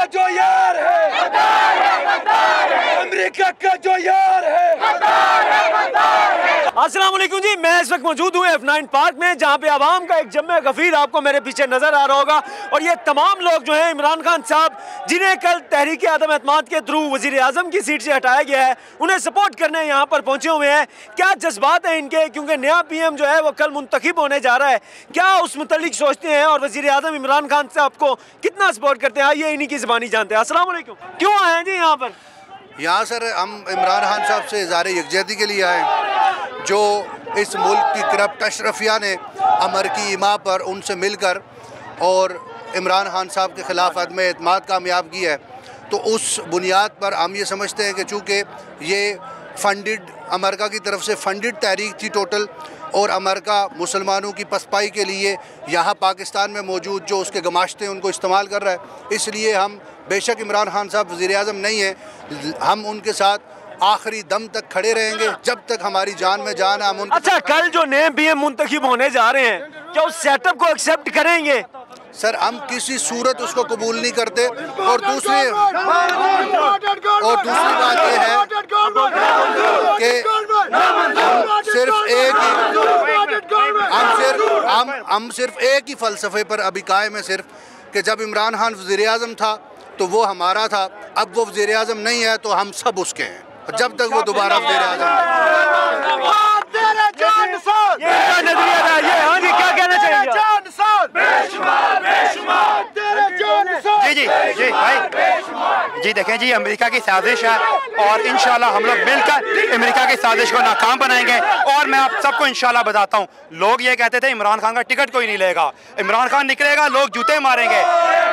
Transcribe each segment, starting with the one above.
का जो यार है, अमेरिका का जो यार है। अस्सलाम वालेकुम जी, मैं इस वक्त मौजूद हूँ F9 पार्क में, जहाँ पे आवाम का एक जम्मे गफीर आपको मेरे पीछे नजर आ रहा होगा। और ये तमाम लोग जो हैं इमरान खान साहब, जिन्हें कल तहरीक आदम एतमाद के थ्रू वजीर आजम की सीट से हटाया गया है, उन्हें सपोर्ट करने यहाँ पर पहुँचे हुए हैं। क्या जज्बात हैं इनके, क्योंकि नया PM जो है वो कल मुंतखब होने जा रहा है, क्या उस मुतल्लिक सोचते हैं और वजीर आजम इमरान खान साहब को कितना सपोर्ट करते हैं, आइए इन्हीं की ज़बानी जानते हैं। अस्सलाम वालेकुम, क्यों आए हैं जी यहाँ पर? यहाँ सर हम इमरान खान साहब से इज़हार यकजहती के लिए आए, जो इस मुल्क की करप्ट अशरफिया ने अमरीकी इमा पर उनसे मिलकर और इमरान खान साहब के ख़िलाफ़ अदम एतमाद कामयाब की है। तो उस बुनियाद पर हम ये समझते हैं कि चूँकि ये फंडिड, अमेरिका की तरफ से फंडिड तहरीक थी टोटल, और अमेरिका मुसलमानों की पसपाई के लिए यहाँ पाकिस्तान में मौजूद जो उसके गमाश्ते हैं उनको इस्तेमाल कर रहा है, इसलिए हम बेशक इमरान खान साहब वज़ीर आज़म नहीं हैं, हम उनके साथ आखिरी दम तक खड़े रहेंगे जब तक हमारी जान में जान है। हम अच्छा, कल जो नए PM मुंतखब होने जा रहे हैं, क्या उस सेटअप को एक्सेप्ट करेंगे? सर हम किसी सूरत उसको कबूल नहीं करते। और दूसरी बात यह है कि हम सिर्फ एक ही फ़लसफ़े पर अभी कायम है, सिर्फ कि जब इमरान खान वज़ीर आज़म था तो वो हमारा था, अब वो वज़ीर आज़म नहीं है तो हम सब उसके हैं, जब तक वो दोबारा वज़ीर आज़म है। जी भाई जी, देखें जी, अमेरिका की साजिश है और इंशाल्लाह हम लोग मिलकर अमेरिका की साजिश को नाकाम बनाएंगे। और मैं आप सबको इंशाल्लाह बताता हूँ, लोग ये कहते थे इमरान खान का टिकट कोई नहीं लेगा, इमरान खान निकलेगा लोग जूते मारेंगे।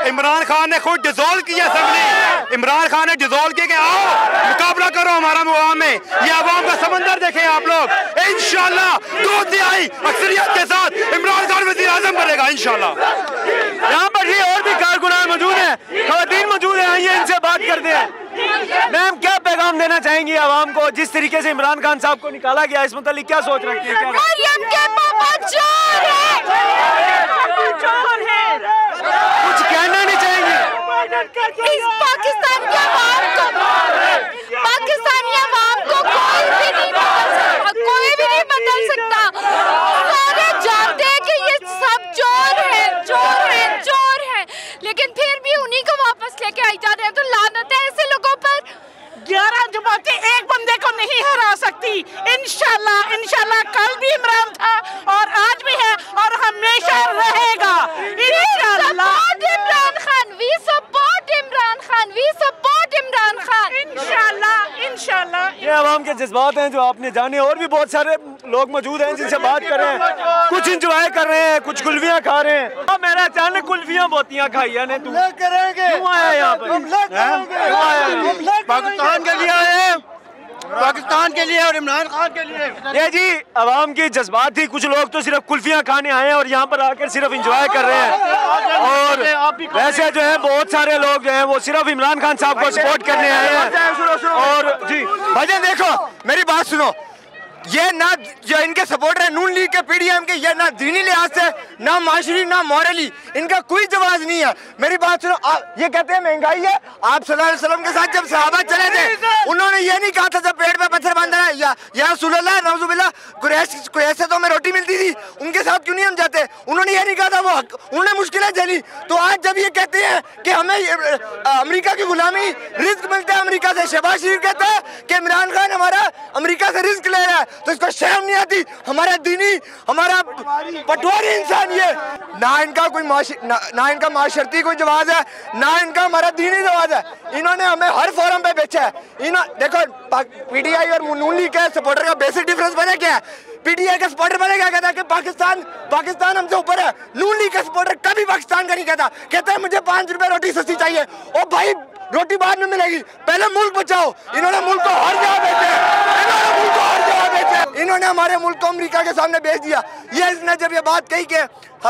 इमरान खान ने खुद डिसॉल्व किया असेंबली, इमरान खान ने डिसॉल्व किया कि आओ मुकाबला करो हमारा अवाम में, ये अवाम का समंदर देखें आप लोग। इंशाल्लाह 2 तिहाई अक्सरियत के साथ इमरान खान वज़ीर आज़म बनेगा इंशाल्लाह। यहाँ पर ये और भी कारकुनान मौजूद हैं, ख़वातीन मौजूद हैं, आइए इनसे बात करते हैं। मैम, क्या पैगाम देना चाहेंगी आवाम को, जिस तरीके से इमरान खान साहब को निकाला गया, इस मुतालिक क्या सोच रखती है? मरियम के पापा चोर हैं। कुछ कहना नहीं चाहेंगी? इस पाकिस्तान के अवाम को, पाकिस्तानी अवाम को कोई भी नहीं बदल सकता। सारे जानते हैं कि ये सब चोर हैं, लेकिन फिर भी उन्हीं को वापस लेके आई जा रहे हैं। तो लानत है ऐसे लोगों पर। 11 जमातें एक बंदे को नहीं हरा सकती। इंशाल्लाह कल भी इमरान था और आज भी है और हमेशा रहेगा इंशाल्लाह। We support Imran Khan. इंशाल्लाह। ये आवाम के जज्बात हैं जो आपने जाने। और भी बहुत सारे लोग मौजूद हैं जिनसे बात कर रहे हैं, कुछ इंजॉय कर रहे हैं, कुछ कुल्फियाँ खा रहे हैं। अब मेरा अचानक कुल्फियाँ बोतियाँ खाई है, तू करेंगे क्यों आया यहाँ पर? पाकिस्तान के लिए आए हैं, पाकिस्तान के लिए और इमरान खान के लिए। ये जी आवाम की जज्बात थी, कुछ लोग तो सिर्फ कुल्फियाँ खाने आए हैं और यहाँ पर आकर सिर्फ इंजॉय कर रहे हैं। और वैसे जो है बहुत सारे लोग जो हैं वो सिर्फ इमरान खान साहब को सपोर्ट करने आए हैं। और जी भाईजान देखो मेरी बात सुनो, ये ना जो इनके सपोर्टर है नून लीग के PDM के, ये ना दीनी लिहाज से ना माशरी ना मॉरली इनका कोई जवाब नहीं है। मेरी बात सुनो, ये कहते हैं महंगाई है। आप सल्लल्लाहु अलैहि वसल्लम के साथ जब सहाबा चले थे, उन्होंने ये नहीं कहा था जब पेट पे पत्थर बांधा है या रसूलुल्लाह नऊजुबिल्लाह कुरैश से तो हमें रोटी मिलती थी, उनके साथ क्यों नहीं हम जाते? उन्होंने ये नहीं कहा था, वो उन्होंने मुश्किलें झेली। तो आज जब ये कहते हैं कि हमें अमेरिका की गुलामी रिस्क मिलता है अमेरिका से, शहबाज शरीफ कहता है कि इमरान खान हमारा अमेरिका से रिस्क ले रहा है, तो इसको शर्म नहीं आती? हमारा दीनी, हमारा पटवारी इंसान ये, ना इनका कोई ना इनका माशरती कोई जवाब है, ना इनका हमारा दीनी जवाब है। इन्होंने हमें हर फोरम पे बेचा है। देखो PTI और नून लीग के सपोर्टर का बेसिक डिफरेंस पता क्या है? PTI का सपोर्टर पता क्या कहता है कि पाकिस्तान हमसे ऊपर है। नून लीग का सपोर्टर कभी पाकिस्तान का नहीं कहता, कहता है मुझे 5 रुपए रोटी सस्ती चाहिए। ओ भाई, रोटी बाद में मिलेगी, पहले मुल्क बचाओ। इन्होंने मुल्क को हर जगह बेचा, इन्होंने हमारे मुल्क को अमेरिका के सामने बेच दिया। इसने जब ये बात कही कि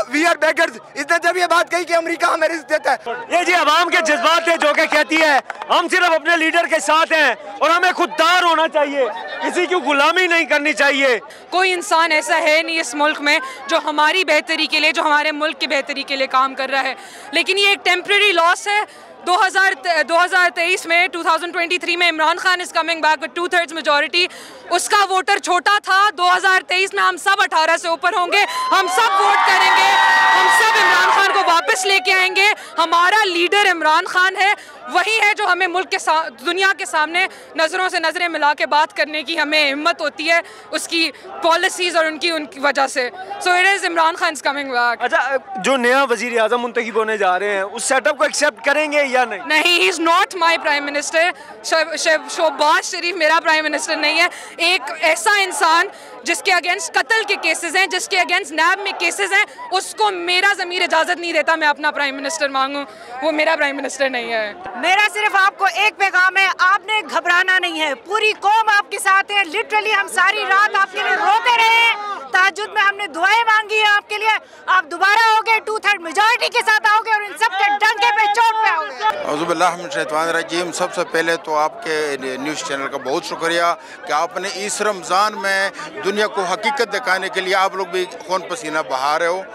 वी आर बेगर्स, इसने जब ये बात कही कि अमेरिका हमें रिस्क देता है। ये जी आवाम के जज्बात है जो कि कहती है हम सिर्फ अपने लीडर के साथ हैं और हमें खुददार होना चाहिए, किसी की गुलामी नहीं करनी चाहिए। कोई इंसान ऐसा है नहीं इस मुल्क में जो हमारी बेहतरी के लिए, जो हमारे मुल्क की बेहतरी के लिए काम कर रहा है। लेकिन ये एक टेम्परेरी लॉस है 2023 में 2023 में Imran Khan is coming back with 2/3 majority. उसका वोटर छोटा था। 2023 में हम सब 18 से ऊपर होंगे, हम सब वोट करेंगे, हम सब इमरान खान को वापस लेके आएंगे। हमारा लीडर इमरान खान है, वही है जो हमें मुल्क के दुनिया के सामने नज़रों से नज़रें मिला के बात करने की हमें हिम्मत होती है, उसकी पॉलिसीज़ और उनकी वजह से। So it is Imran Khan is coming back. अच्छा, जो नया वज़ीर आज़म मुंतखब होने जा रहे हैं उस सेटअप को एक्सेप्ट करेंगे या नहीं? नहीं, he is not my prime minister. Shahbaz Sharif मेरा प्राइम मिनिस्टर नहीं है। एक ऐसा इंसान जिसके अगेंस्ट कत्ल के केसेस हैं, जिसके अगेंस्ट नैब में केसेस हैं, उसको मेरा ज़मीर इजाज़त नहीं देता मैं अपना प्राइम मिनिस्टर मांगूं। वो मेरा प्राइम मिनिस्टर नहीं है। मेरा सिर्फ आपको एक पैगाम है, आपने घबराना नहीं है, पूरी कौम आपके साथ है। लिटरली हम सारी रात आपके लिए रोते रहे, तहज्जुद में हमने दुआएं मांगी है आपके लिए। आप दोबारा आओगे, 2/3 मेजॉरिटी के साथ आओगे और इन सब के डंके पे चोट पे आओगे। औज़ुबिल्लाहिमिनश्शैतानिर्रजीम। सबसे पहले तो आपके न्यूज़ चैनल का बहुत शुक्रिया कि आपने इस रमज़ान में दुनिया को हकीकत दिखाने के लिए आप लोग भी खून पसीना बहा रहे हो।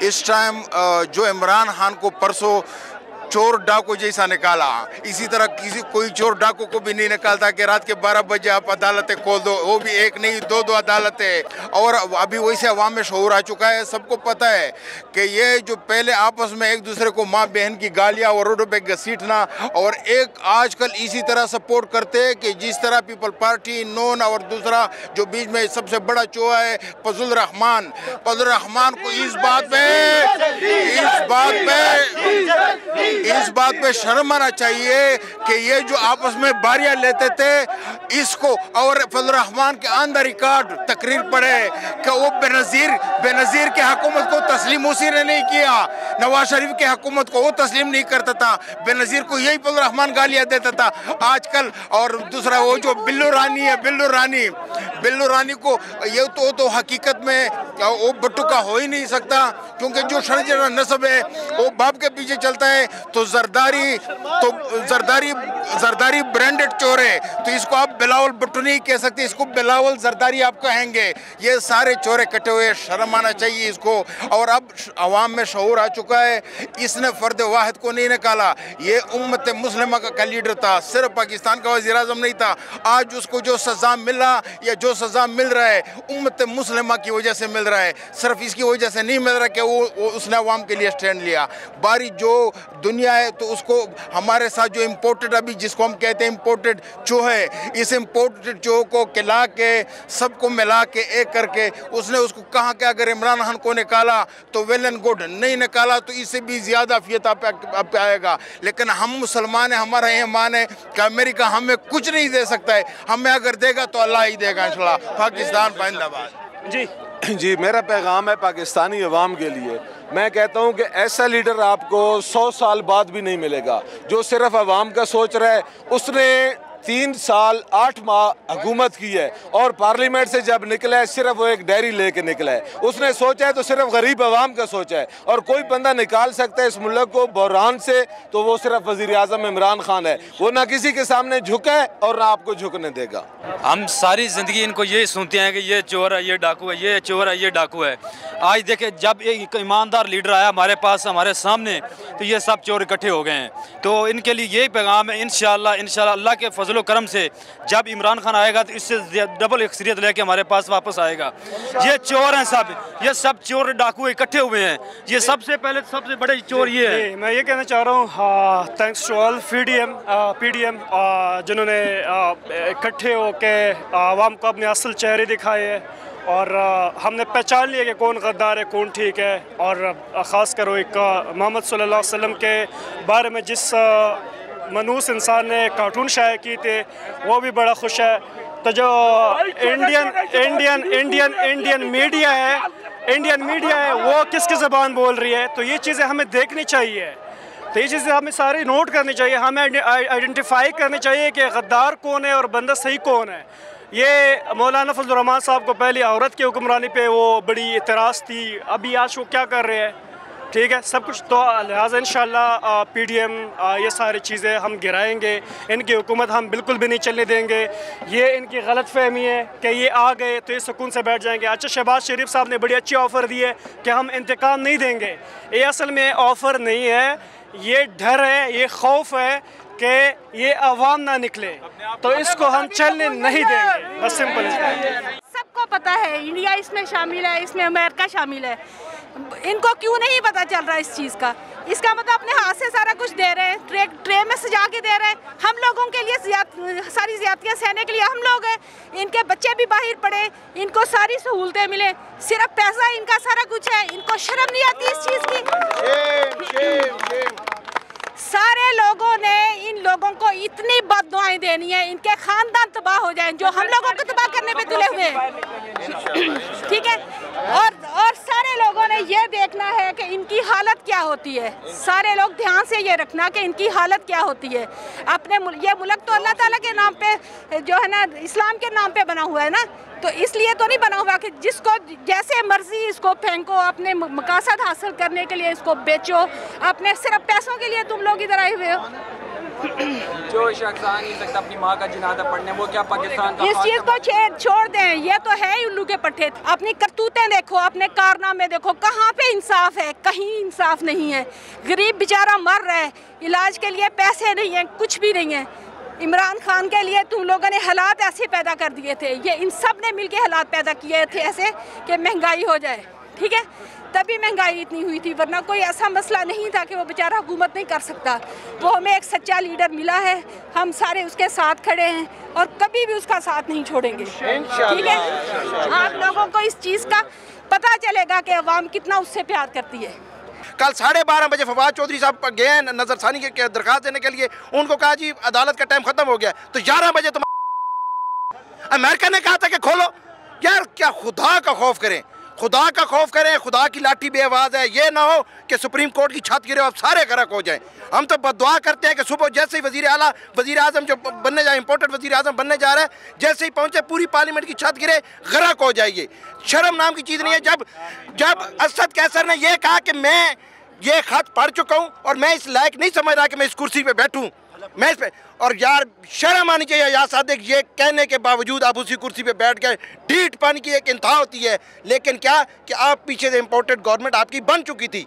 इस टाइम जो इमरान खान को परसों चोर डाकू जैसा निकाला, इसी तरह कोई चोर डाकू को भी नहीं निकालता कि रात के 12 बजे आप अदालतें खोल दो। वो भी एक नहीं, दो अदालतें। और अभी वैसे अवाम में शऊर आ चुका है, सबको पता है कि ये जो पहले आपस में एक दूसरे को माँ बहन की गालियाँ और रोडों पे घसीटना, और एक आजकल इसी तरह सपोर्ट करते हैं कि जिस तरह पीपल पार्टी नोन और दूसरा जो बीच में सबसे बड़ा चोहा है फजल रहमान को इस बात पे शर्म आना चाहिए कि ये जो आपस में बारियां लेते थे इसको, और फजल रहमान के अंदर रिकॉर्ड तकरीर पड़े कि वो बेनज़ीर के हुकूमत को तस्लीम उसी ने नहीं किया, नवाज शरीफ के हुकूमत को वो तस्लीम नहीं करता था, बेनज़ीर को यही फजल रहमान गालियां देता था आजकल। और दूसरा वो जो बिल्लू रानी है, बिल्लू रानी को ये तो हकीकत में वो बट्टू का हो ही नहीं सकता, क्योंकि जो शर्जरा नस्ब है वो बाप के पीछे चलता है। तो जरदारी ब्रांडेड चोर है, तो इसको आप बिलावल भुट्टो नहीं कह सकते, इसको बिलावल जरदारी आप कहेंगे। ये सारे चोरे कटे हुए, शर्म आना चाहिए इसको। और अब अवाम में शऊर आ चुका है, इसने फर्द वाहिद को नहीं निकाला, ये उम्मत मुस्लिमा का लीडर था, सिर्फ पाकिस्तान का वज़ीर आज़म नहीं था। आज उसको जो सज़ा मिला या जो सज़ा मिल रहा है उम्मत मुस्लिमा की वजह से मिल रहा है, सिर्फ इसकी वजह से नहीं मिल रहा कि वो उसने अवाम के लिए स्टैंड लिया। बारी जो दुनिया है तो उसको हमारे साथ जो इम्पोर्टेड, अभी जिसको हम कहते हैं इम्पोर्टेड चूहे, इस इम्पोर्टेड चूहे को खिला के सबको मिला के एक करके उसने उसको कहा कि अगर इमरान खान को निकाला तो वेल एंड गुड, नहीं निकाला तो इससे भी ज़्यादा अफियत आप आएगा। लेकिन हम मुसलमान हैं, हमारा ईमान है कि अमेरिका हमें कुछ नहीं दे सकता है, हमें अगर देगा तो अल्लाह ही देगा इंशाल्लाह। पाकिस्तान जिंदाबाद। जी, मेरा पैगाम है पाकिस्तानी अवाम के लिए। मैं कहता हूं कि ऐसा लीडर आपको 100 साल बाद भी नहीं मिलेगा जो सिर्फ अवाम का सोच रहा है। उसने 3 साल 8 माह हुकूमत की है और पार्लियामेंट से जब निकला है सिर्फ वो एक डायरी लेके निकला है। उसने सोचा है तो सिर्फ गरीब अवाम का सोचा है, और कोई बंदा निकाल सकता है इस मुल्क को बहरान से तो वो सिर्फ वज़ीर आज़म इमरान खान है। वो ना किसी के सामने झुका है और ना आपको झुकने देगा। हम सारी ज़िंदगी इनको ये सुनते हैं कि ये चोर है, ये डाकू है, ये चोर है, ये डाकू है। आज देखे जब एक ईमानदार लीडर आया हमारे पास, हमारे सामने, तो ये सब चोर इकट्ठे हो गए हैं। तो इनके लिए यही पैगाम है, इंशाअल्लाह अल्लाह के फजलो करम से जब इमरान खान आएगा तो इससे डबल अक्सरियत लेके हमारे पास वापस आएगा। ये चोर हैं सब, ये सब चोर डाकू इकट्ठे हुए हैं, ये सबसे पहले सबसे बड़े चोर ये है। मैं ये कहना चाह रहा हूँ, थैंक्स टू ऑल पीडीएम जिन्होंने इकट्ठे होकर आवाम को अपने असल चेहरे दिखाए हैं, और हमने पहचान लिया कि कौन गद्दार है कौन ठीक है। और ख़ास कर एक मोहम्मद सल्लल्लाहु अलैहि वसल्लम के बारे में जिस मनूस इंसान ने कार्टून शाये की थे वो भी बड़ा खुश है। तो जो इंडियन मीडिया है वो किसकी ज़बान बोल रही है, तो ये चीज़ें हमें देखनी चाहिए। तो ये चीज़ें हमें सारी नोट करनी चाहिए, हमें आइडेंटिफाई करनी चाहिए कि गद्दार कौन है और बंदा सही कौन है। ये मौलाना फजल रहमान साहब को पहले औरत की हुक्मरानी पे वो बड़ी इतराज़ थी, अभी आज वो क्या कर रहे हैं, ठीक है सब कुछ। तो लिहाजा इंशाल्लाह पीडीएम ये सारी चीज़ें हम गिराएंगे, इनकी हुकूमत हम बिल्कुल भी नहीं चलने देंगे। ये इनकी गलत फहमी है कि ये आ गए तो ये सुकून से बैठ जाएंगे। अच्छा, शहबाज शरीफ साहब ने बड़ी अच्छी ऑफ़र दी है कि हम इंतकाम नहीं देंगे, ये असल में ऑफ़र नहीं है, ये डर है, ये खौफ है कि ये अवाम ना निकले, तो इसको हम चलने नहीं देंगे। बस सिंपल इज। सबको पता है इंडिया इसमें शामिल है, इसमें अमेरिका शामिल है, इनको क्यों नहीं पता चल रहा इस चीज़ का? इसका मतलब अपने हाथ से सारा कुछ दे रहे हैं, ट्रे में सजा के दे रहे हैं। हम लोगों के लिए सारी ज़्यादतियाँ सहने के लिए हम लोग हैं, इनके बच्चे भी बाहर पढ़े, इनको सारी सहूलतें मिले, सिर्फ पैसा इनका सारा कुछ है। इनको शर्म नहीं आती इस चीज़ की? सारे लोगों ने इन लोगों को इतनी बददुआएं देनी है, इनके खानदान तबाह हो जाएं जो हम लोगों को तबाह करने पे तुले हुए हैं, ठीक है? और सारे लोगों ने ये देखना है कि इनकी हालत क्या होती है। सारे लोग ध्यान से ये रखना कि इनकी हालत क्या होती है। अपने ये मुल्क तो अल्लाह ताला के नाम पे जो है ना, इस्लाम के नाम पे बना हुआ है ना, तो इसलिए तो नहीं बना हुआ कि जिसको जैसे मर्जी इसको फेंको, अपने मकासद हासिल करने के लिए इसको बेचो, अपने सिर्फ पैसों के लिए तुम लोग इधर आए हुए हो। जो शख्स आ नहीं सकता अपनी माँ का जनाजा पढ़ने, वो क्या पाकिस्तान का? इस चीज़ को छोड़ दें, ये तो है ही उल्लू के पट्टे। अपनी करतूतें देखो, अपने कारनामे देखो, कहाँ पे इंसाफ है? कहीं इंसाफ नहीं है। गरीब बेचारा मर रहा है, इलाज के लिए पैसे नहीं है, कुछ भी नहीं है। इमरान खान के लिए तुम लोगों ने हालात ऐसे पैदा कर दिए थे, ये इन सब ने मिलके हालात पैदा किए थे ऐसे कि महंगाई हो जाए, ठीक है? तभी महंगाई इतनी हुई थी, वरना कोई ऐसा मसला नहीं था कि वो बेचारा हुकूमत नहीं कर सकता। वो हमें एक सच्चा लीडर मिला है, हम सारे उसके साथ खड़े हैं और कभी भी उसका साथ नहीं छोड़ेंगे, ठीक है? आप लोगों को इस चीज़ का पता चलेगा कि अवाम कितना उससे प्यार करती है। कल 12:30 बजे फवाद चौधरी साहब गए हैं नजरसानी के दरखास्त देने के लिए, उनको कहा जी अदालत का टाइम खत्म हो गया, तो 11 बजे तो अमेरिका ने कहा था कि खोलो। यार क्या खुदा का खौफ करें, खुदा का खौफ करें, खुदा की लाठी बेआवाज़ है। ये ना हो कि सुप्रीम कोर्ट की छत गिरे और सारे गर्क हो जाएं। हम तो बददुआ करते हैं कि सुबह जैसे ही वज़ीर आज़म जो बनने जा इम्पोर्टेड वज़ीर आज़म बनने जा रहा है, जैसे ही पहुँचे पूरी पार्लियामेंट की छत गिरे, गर्क हो जाइए। शर्म नाम की चीज़ नहीं है। जब असद कैसर ने यह कहा कि मैं ये खत पढ़ चुका हूँ और मैं इस लायक नहीं समझ रहा कि मैं इस कुर्सी पे बैठूँ, मैं इस पे, और यार शर्म आनी चाहिए या सादिक, ये कहने के बावजूद आप उसी कुर्सी पे बैठ गए। ढीठ पानी की एक इंतहा होती है, लेकिन क्या कि आप पीछे से इम्पोर्टेड गवर्नमेंट आपकी बन चुकी थी,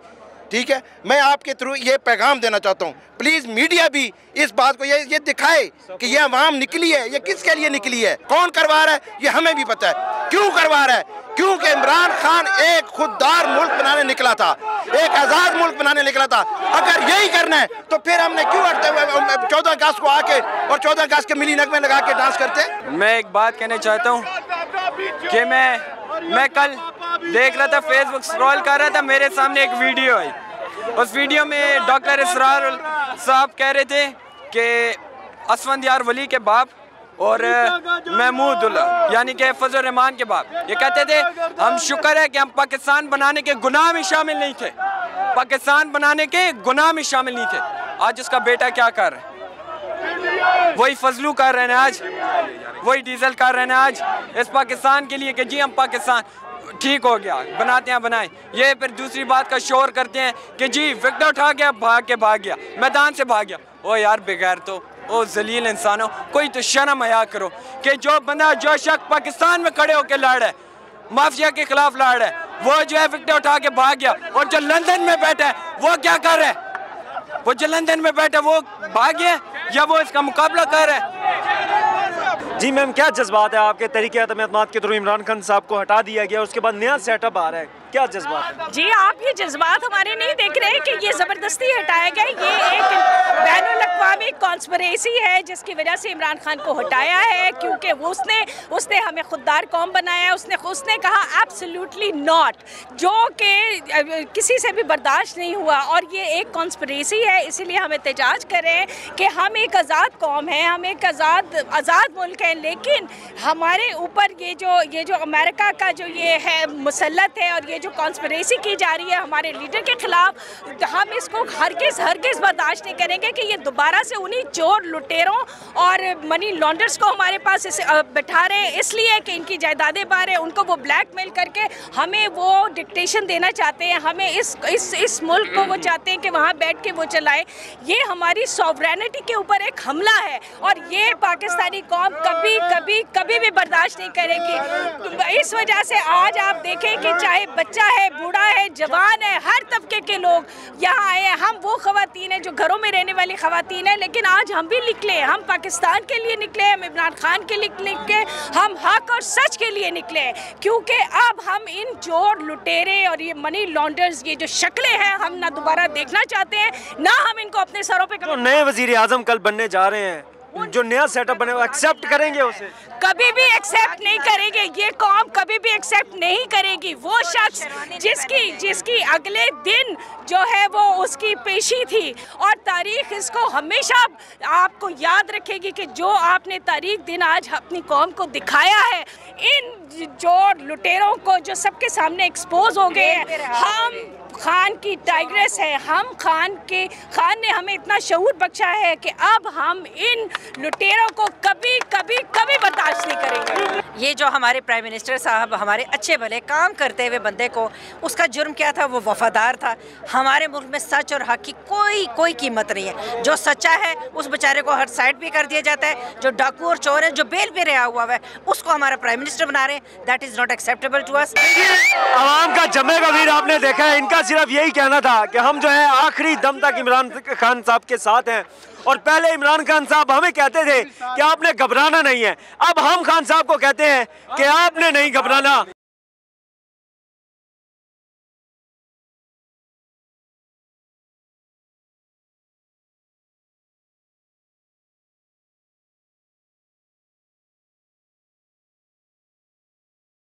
ठीक है? मैं आपके थ्रू ये पैगाम देना चाहता हूँ, प्लीज़ मीडिया भी इस बात को ये दिखाए कि ये अवाम निकली है, ये किसके लिए निकली है, कौन करवा रहा है, ये हमें भी पता है क्यों करवा रहा है। क्योंकि इमरान खान एक खुददार मुल्क बनाने निकला था, एक आज़ाद मुल्क बनाने निकला था। अगर यही करना है तो फिर हमने क्यों 14 अगस्त को आके और 14 अगस्त के मिली नगमे लगा के डांस करते? मैं एक बात कहना चाहता हूँ कि मैं कल देख रहा था, फेसबुक स्क्रॉल कर रहा था, मेरे सामने एक वीडियो आई। उस वीडियो में डॉक्टर इसरार साहब कह रहे थे कि असफंदियार वली के बाप और महमूदुल्ला यानी कि फजल रहमान के बाप, ये कहते थे हम शुक्र है कि हम पाकिस्तान बनाने के गुनाह में शामिल नहीं थे, पाकिस्तान बनाने के गुनाह में शामिल नहीं थे। आज उसका बेटा क्या कर रहा है? वही फजलू कर रहे हैं आज, वही डीजल कर रहे हैं आज इस पाकिस्तान के लिए कि जी हम पाकिस्तान ठीक हो गया, बनाते हैं बनाएं। ये फिर दूसरी बात का शोर करते हैं कि जी विकेट उठा गया, भाग गया, मैदान से भाग गया। ओ यार बगैर तो ओ जलील इंसानों, कोई तो शर्म हया करो कि जो बंदा जो शख्स पाकिस्तान में खड़े होकर लड़ रहा है, माफिया के खिलाफ लड़ रहा है, वो जो है विकेट उठा के भाग गया, और जो लंदन में बैठा है वो क्या कर रहा है? वो जो लंदन में बैठा है वो भाग गया या वो इसका मुकाबला कर रहा है? जी मैम, क्या जज्बात है आपके? तहरीक आदम एतमाद के थ्रू इमरान खान साहब को हटा दिया गया, उसके बाद नया सेटअप आ रहा है, क्या जज्बात है? जी आप ये जज्बात हमारे नहीं देख रहे कि ये ज़बरदस्ती हटाया गया, ये एक बैनुल-अक़वामी कॉन्स्पिरेसी है जिसकी वजह से इमरान खान को हटाया है, क्योंकि उसने हमें खुददार कौम बनाया। उसने कहा एब्सोल्युटली नॉट, जो कि किसी से भी बर्दाश्त नहीं हुआ, और ये एक कॉन्स्पिरेसी है। इसीलिए हम एहतजाज करें कि हम एक आज़ाद कौम है, हम एक आज़ाद मुल्क है, लेकिन हमारे ऊपर ये जो अमेरिका का जो ये है मुसल्लत है और ये जो कॉन्स्पिरेसी की जा रही है हमारे लीडर के खिलाफ, हम इसको हरगिज़ बर्दाश्त नहीं करेंगे कि ये दोबारा तरह से उन्हीं चोर लुटेरों और मनी लॉन्डर्स को हमारे पास बैठा रहे हैं, इसलिए कि इनकी जायदादें बाहर है, उनको वो ब्लैकमेल करके हमें वो डिक्टेशन देना चाहते हैं, हमें इस मुल्क को वो चाहते हैं कि वहाँ बैठ के वो चलाएं। ये हमारी सॉवरेनिटी के ऊपर एक हमला है और ये पाकिस्तानी कौम कभी कभी कभी भी बर्दाश्त नहीं करेगी। इस वजह से आज आप देखें कि चाहे बच्चा है, बूढ़ा है, जवान है, हर तबके के लोग यहाँ आए हैं। हम वो खवातीन हैं जो घरों में रहने वाली खवातीन हैं, लेकिन आज हम भी निकले, हम पाकिस्तान के लिए निकले, हम इमरान खान के लिए निकले, हम हक और सच के लिए निकले, क्योंकि अब हम इन चोर लुटेरे और ये मनी लॉन्डर्स, ये जो शक्लें हैं, हम ना दोबारा देखना चाहते हैं, ना हम इनको अपने सरों पे। जो नए वजीर आजम कल बनने जा रहे हैं, जो नया सेटअप बने, वो एक्सेप्ट करेंगे उसे? कभी भी एक्सेप्ट नहीं करेंगे, ये कौम कभी भी एक्सेप्ट नहीं करेगी। वो शख्स जिसकी अगले दिन जो है वो उसकी पेशी थी, और तारीख इसको हमेशा आपको याद रखेगी कि जो आपने तारीख दिन आज अपनी कौम को दिखाया है, इन चोर लुटेरों को जो सबके सामने एक्सपोज हो गए हैं। हम खान की टाइग्रेस है, खान ने हमें इतना शऊर बख्शा है कि अब हम इन लुटेरों को कभी कभी कभी बर्दाश्त नहीं करेंगे। ये जो हमारे प्राइम मिनिस्टर साहब हमारे अच्छे भले काम करते हुए बंदे को, उसका जुर्म क्या था? वो वफादार था। हमारे मुल्क में सच और हक की कोई कीमत नहीं है। जो सच्चा है उस बेचारे को हर साइड पे कर दिया जाता है। जो डाकू और चोर है, जो बेल पे रहा हुआ है, उसको हमारा प्राइम मिनिस्टर बना रहे हैं। That is not acceptable to us. आवाम का जमे कबीर आपने देखा है, इनका सिर्फ यही कहना था कि हम जो है आखिरी दम तक इमरान खान साहब के साथ हैं, और पहले इमरान खान साहब हमें कहते थे कि आपने घबराना नहीं है, अब हम खान साहब को कहते हैं कि आपने नहीं घबराना।